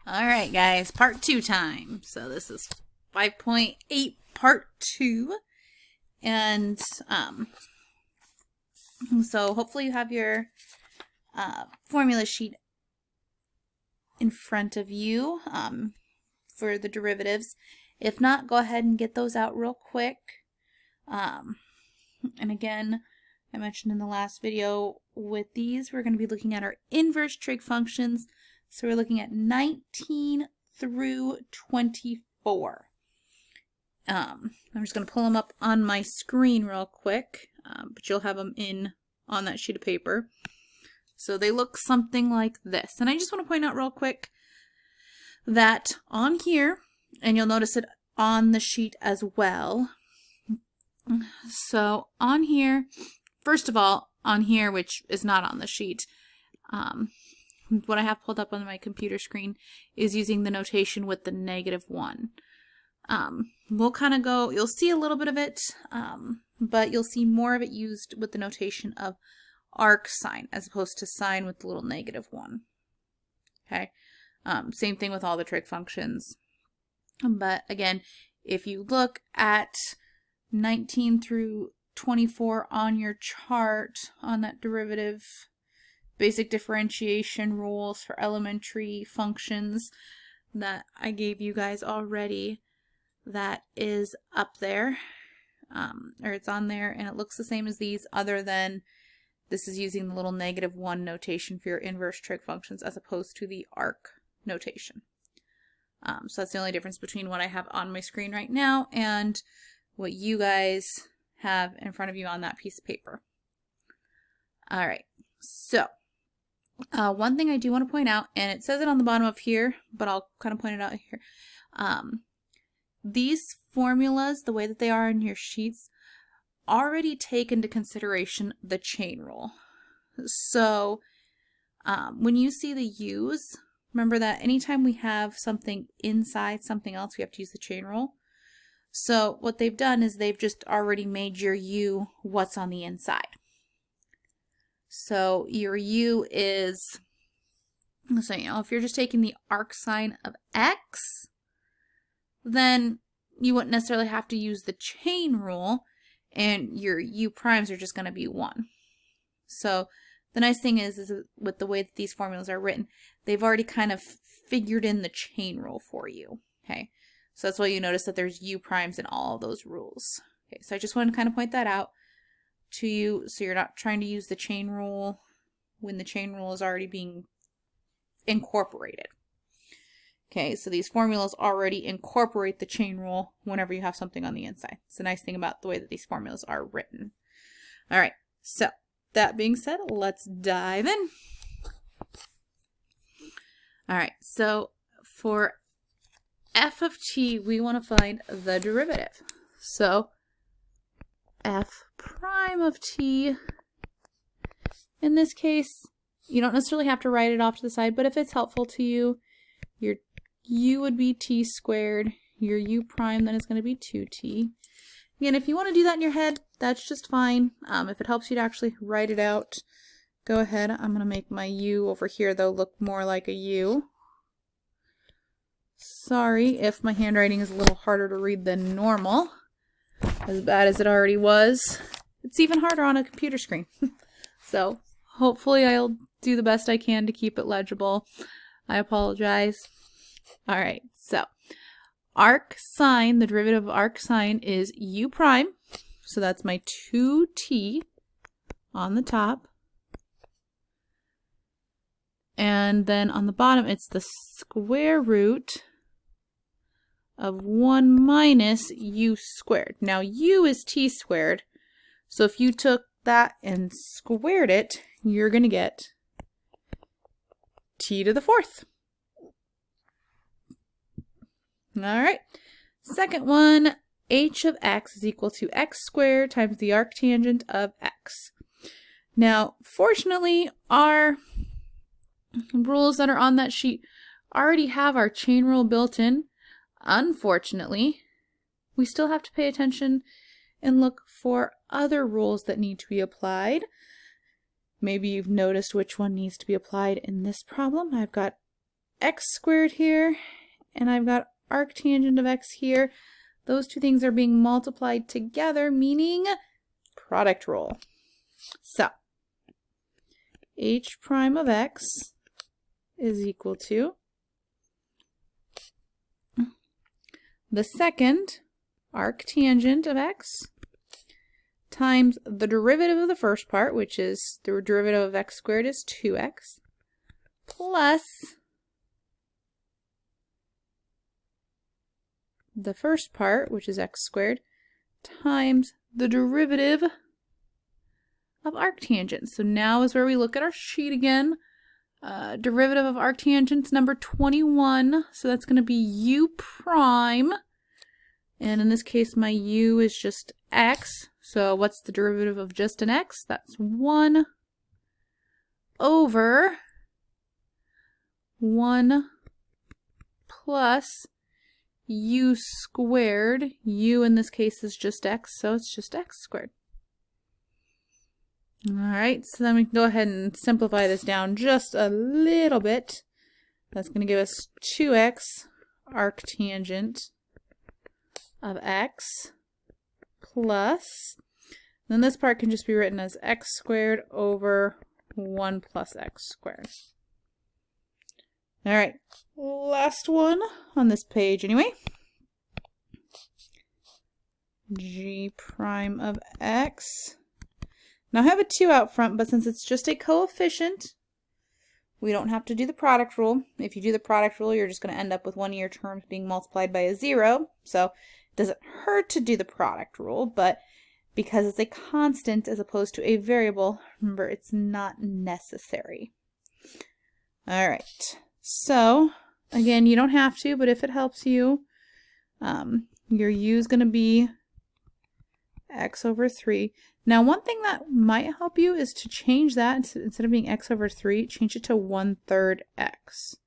All right, guys, part 2 time. So this is 5.8 part 2. And so hopefully you have your formula sheet in front of you for the derivatives. If not, go ahead and get those out real quick. And again, I mentioned in the last video, with these, we're going to be looking at our inverse trig functions. So we're looking at 19 through 24. I'm just going to pull them up on my screen real quick, but you'll have them on that sheet of paper. So they look something like this. And I just want to point out real quick that on here, and you'll notice it on the sheet as well. So on here, first of all, on here, which is not on the sheet, what I have pulled up on my computer screen is using the notation with the -1. We'll kind of go, you'll see a little bit of it, but you'll see more of it used with the notation of arc sign as opposed to sign with the little -1. Okay, same thing with all the trig functions. But again, if you look at 19 through 24 on your chart on that derivative, basic differentiation rules for elementary functions that I gave you guys already, that is up there, or it's on there, and it looks the same as these, other than this is using the little -1 notation for your inverse trig functions as opposed to the arc notation. So that's the only difference between what I have on my screen right now and what you guys have in front of you on that piece of paper. All right, so one thing I do want to point out, and it says it on the bottom of here, but I'll kind of point it out here. These formulas, the way that they are in your sheets, already take into consideration the chain rule. So when you see the U's, remember that anytime we have something inside something else, we have to use the chain rule. So what they've done is they've just already made your U what's on the inside. So your U is, so if you're just taking the arc sign of X, then you wouldn't necessarily have to use the chain rule, and your U primes are just going to be 1. So the nice thing is with the way that these formulas are written, they've already kind of figured in the chain rule for you. Okay, so that's why you notice that there's U primes in all of those rules. Okay, so I just wanted to kind of point that out to you, so you're not trying to use the chain rule when the chain rule is already being incorporated. Okay, so these formulas already incorporate the chain rule whenever you have something on the inside. It's a nice thing about the way that these formulas are written. All right, so that being said, let's dive in. All right, so for f of t, we want to find the derivative. So f prime of t, in this case, you don't necessarily have to write it off to the side, but if it's helpful to you, your u would be t squared, your u prime then is going to be 2t. Again, if you want to do that in your head, that's just fine. If it helps you to actually write it out, go ahead. I'm going to make my u over here, though, look more like a u. Sorry if my handwriting is a little harder to read than normal. As bad as it already was, it's even harder on a computer screen. So hopefully I'll do the best I can to keep it legible. I apologize. All right, so arc sine, the derivative of arc sine is u prime. So that's my 2t on the top. And then on the bottom, it's the square root of 1 minus u squared. Now u is t squared, so if you took that and squared it, you're going to get t to the 4th. All right, second one, h of x is equal to x squared times the arctangent of x. Now, fortunately, our rules that are on that sheet already have our chain rule built in. Unfortunately, we still have to pay attention and look for other rules that need to be applied. Maybe you've noticed which one needs to be applied in this problem. I've got x squared here, and I've got arctangent of x here. Those two things are being multiplied together, meaning product rule. So, h prime of x is equal to the second arctangent of x times the derivative of the first part, which is the derivative of x squared is 2x, plus the first part, which is x squared, times the derivative of arctangent. So now is where we look at our sheet again. Derivative of arctangent's number 21, so that's going to be u prime, and in this case my u is just x, so what's the derivative of just an x? That's 1 over 1 plus u squared. U in this case is just x, so it's just x squared. Alright, so then we can go ahead and simplify this down just a little bit. That's going to give us 2x arctangent of x plus, then this part can just be written as x squared over 1 plus x squared. Alright, last one on this page anyway. G prime of x. Now I have a 2 out front, but since it's just a coefficient, we don't have to do the product rule. If you do the product rule, you're just going to end up with one of your terms being multiplied by a 0. So it doesn't hurt to do the product rule, but because it's a constant as opposed to a variable, remember, it's not necessary. All right. So again, you don't have to, but if it helps you, your u is going to be x over 3. Now, one thing that might help you is to change that, instead of being x over 3, change it to 1/3 x.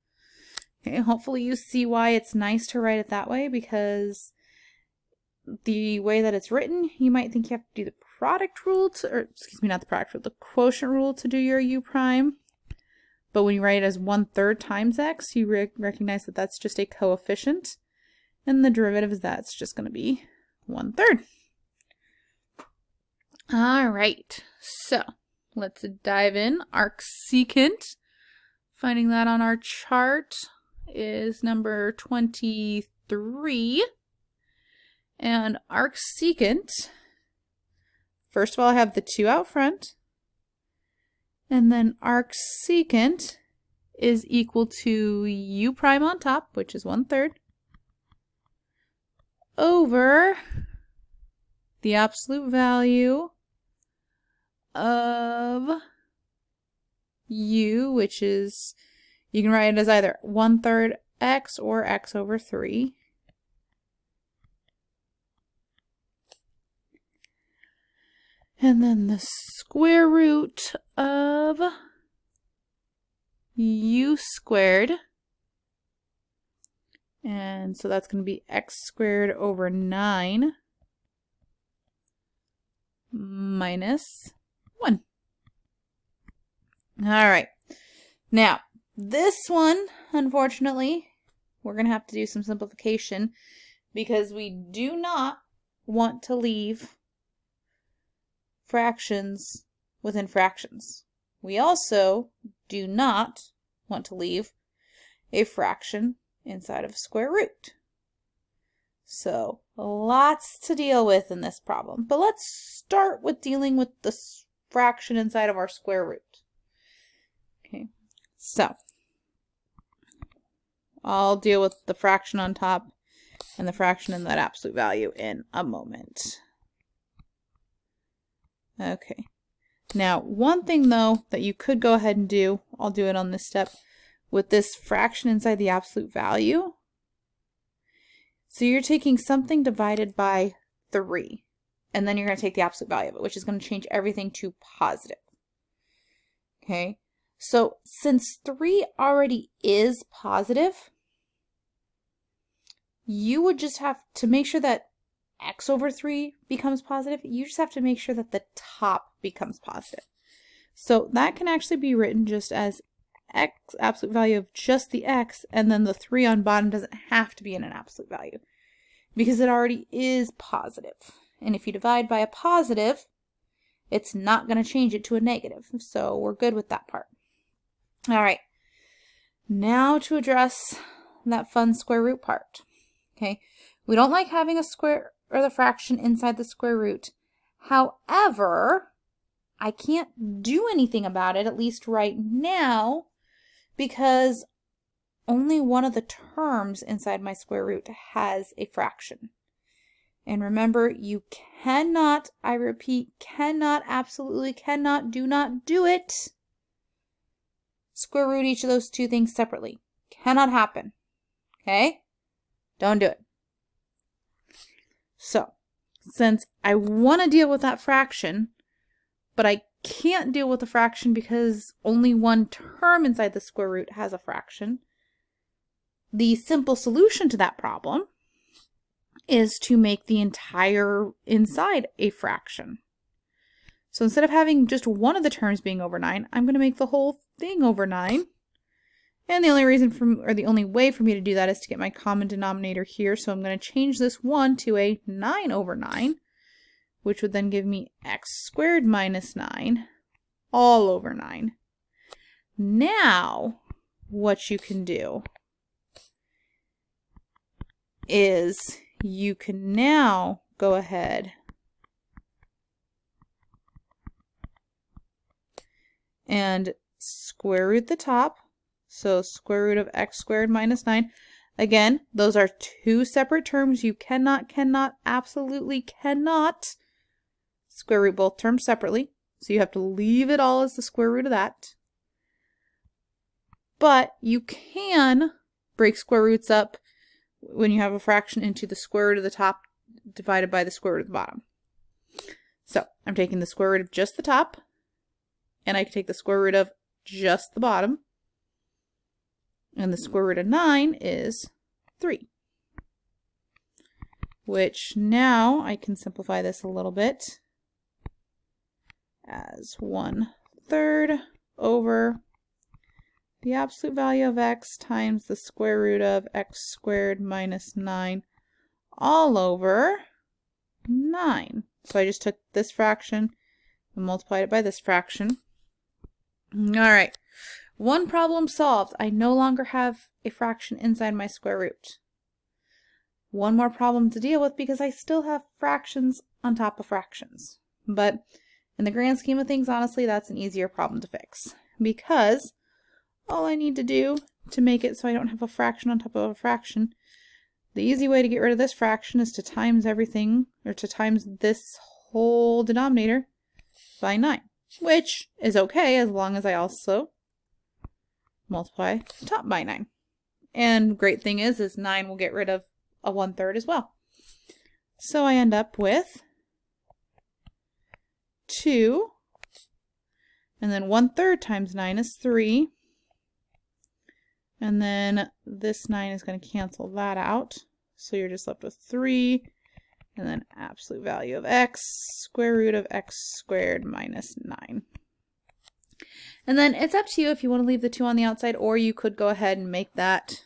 Okay, hopefully you see why it's nice to write it that way, because the way that it's written, you might think you have to do the product rule to, or excuse me, not the product rule, the quotient rule to do your u prime. But when you write it as 1/3 times x, you recognize that that's just a coefficient, and the derivative is that it's just going to be 1/3. All right, so let's dive in. Arcsecant, finding that on our chart, is number 23. And arcsecant, first of all, I have the 2 out front. And then arcsecant is equal to u prime on top, which is 1/3, over the absolute value of u, which is, you can write it as either 1/3 x or x over 3. And then the square root of u squared. And so that's going to be x squared over 9 minus 1. All right. Now, this one, unfortunately, we're going to have to do some simplification because we do not want to leave fractions within fractions. We also do not want to leave a fraction inside of a square root. So lots to deal with in this problem. But let's start with dealing with the fraction inside of our square root. Okay, so I'll deal with the fraction on top and the fraction in that absolute value in a moment. Okay, now one thing though that you could go ahead and do, I'll do it on this step, with this fraction inside the absolute value. So you're taking something divided by 3, and then you're going to take the absolute value of it, which is going to change everything to positive. Okay, so since 3 already is positive, you would just have to make sure that x over 3 becomes positive. You just have to make sure that the top becomes positive. So that can actually be written just as x absolute value of just the x, and then the 3 on bottom doesn't have to be in an absolute value because it already is positive. And if you divide by a positive, it's not going to change it to a negative. So we're good with that part. All right. Now to address that fun square root part. Okay. We don't like having a square or the fraction inside the square root. However, I can't do anything about it, at least right now, because only one of the terms inside my square root has a fraction. And remember, you cannot, I repeat, cannot, absolutely cannot, do not do it, square root each of those two things separately. Cannot happen. Okay? Don't do it. So, since I want to deal with that fraction, but I can't deal with the fraction because only one term inside the square root has a fraction, the simple solution to that problem is to make the entire inside a fraction. So instead of having just one of the terms being over 9, I'm going to make the whole thing over 9. And the only way for me to do that is to get my common denominator here. So I'm going to change this 1 to a 9 over 9, which would then give me x squared minus 9 all over 9. Now, what you can do is you can now go ahead and square root the top. So square root of x squared minus 9. Again, those are two separate terms. You cannot, absolutely cannot square root both terms separately. So you have to leave it all as the square root of that. But you can break square roots up when you have a fraction into the square root of the top divided by the square root of the bottom. So I'm taking the square root of just the top, and I can take the square root of just the bottom. And the square root of 9 is 3. Which now I can simplify this a little bit as 1/3 over the absolute value of x times the square root of x squared minus 9 all over 9. So I just took this fraction and multiplied it by this fraction. All right. One problem solved. I no longer have a fraction inside my square root. One more problem to deal with because I still have fractions on top of fractions. But in the grand scheme of things, honestly, that's an easier problem to fix. Because all I need to do to make it so I don't have a fraction on top of a fraction, the easy way to get rid of this fraction is to times everything, or to times this whole denominator by 9. Which is okay as long as I also multiply the top by 9. And great thing is 9 will get rid of a 1/3 as well. So I end up with 2, and then 1/3 times 9 is 3. And then this 9 is going to cancel that out. So you're just left with 3, and then absolute value of x, square root of x squared minus 9. And then it's up to you if you want to leave the 2 on the outside, or you could go ahead and make that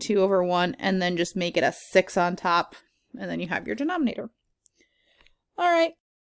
2 over 1 and then just make it a 6 on top, and then you have your denominator. All right,